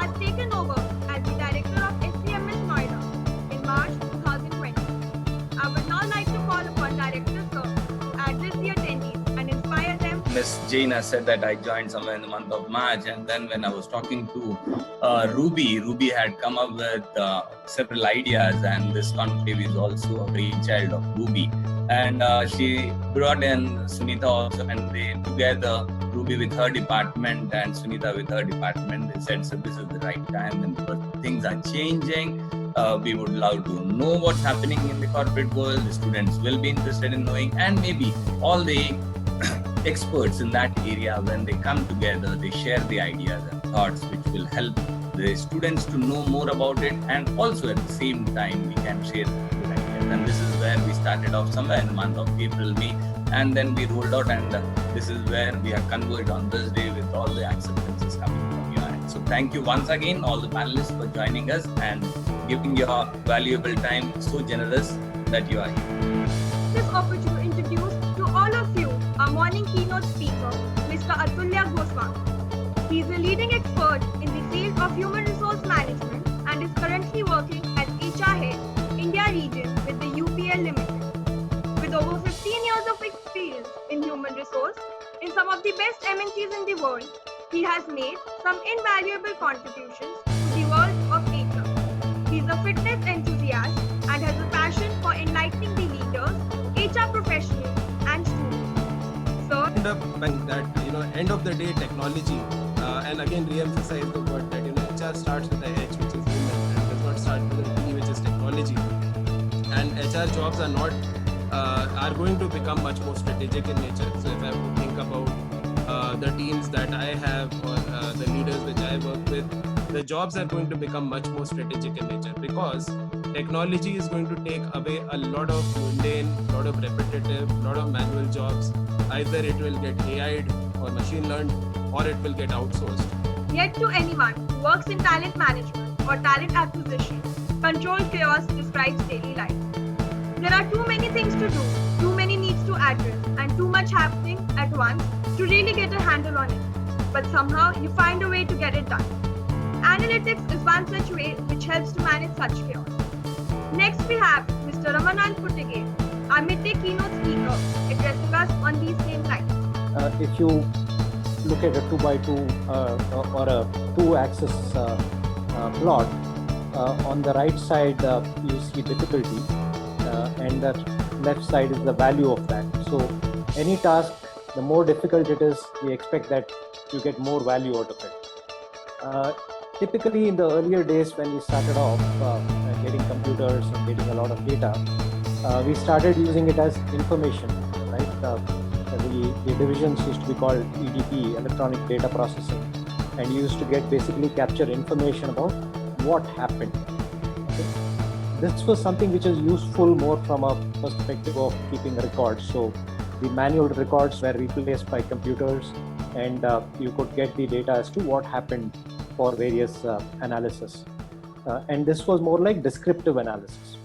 has taken over as the director of SCMS Noida in March 2020. I would now like to call upon Director Sir to address the attendees and inspire them. Miss Jaina said that I joined somewhere in the month of March, and then when I was talking to Ruby had come up with several ideas, and this conclave is also a brainchild of Ruby. And she brought in Sunita also, and they together, Ruby with her department and Sunita with her department, they said, so this is the right time, and because things are changing. We would love to know what's happening in the corporate world. The students will be interested in knowing, and maybe all the experts in that area, when they come together, they share the ideas and thoughts which will help the students to know more about it, and also at the same time we can share good ideas. And this is where we started off somewhere in the month of April, May, and then we rolled out, and this is where we are converged on this day with all the acceptances coming from your end. So thank you once again, all the panelists, for joining us and giving your valuable time, so generous that you are here. This opportunity to introduce to all of you our morning keynote speaker, Mr. Atulya Goswami. He is a leading expert in the field of human resource management and is currently working as HR Head, India region with the UPL Limited. With over 15 years of experience in human resource in some of the best MNCs in the world, he has made some invaluable contributions to the world of HR. He is a fitness enthusiast and has a passion for enlightening the leaders, HR professionals, and students. So, end of the day, technology, and again re-emphasize the word that HR starts with the H, which is human, and does not start with the T, which is technology. And HR jobs are going to become much more strategic in nature. So if I have to think about the teams that I have, or the leaders which I work with, the jobs are going to become much more strategic in nature, because technology is going to take away a lot of mundane, lot of repetitive, lot of manual jobs. Either it will get AI'd or machine learned, or it will get outsourced. Yet to anyone who works in talent management or talent acquisition, controlled chaos describes daily life. There are too many things to do, too many needs to address, and too much happening at once to really get a handle on it. But somehow you find a way to get it done. Analytics is one such way which helps to manage such chaos. Next we have Mr. Ramanand Puttige, our midday keynote speaker, addressing us on these same lines. If you look at a 2x2 or a 2-axis plot, on the right side you see difficulty, and the left side is the value of that. So any task, the more difficult it is, we expect that you get more value out of it. Typically in the earlier days when we started off getting computers and getting a lot of data, we started using it as information, right? The divisions used to be called EDP, Electronic Data Processing, and you used to basically capture information about what happened. Okay? This was something which is useful more from a perspective of keeping records. So the manual records were replaced by computers, and you could get the data as to what happened for various analysis. And this was more like descriptive analysis.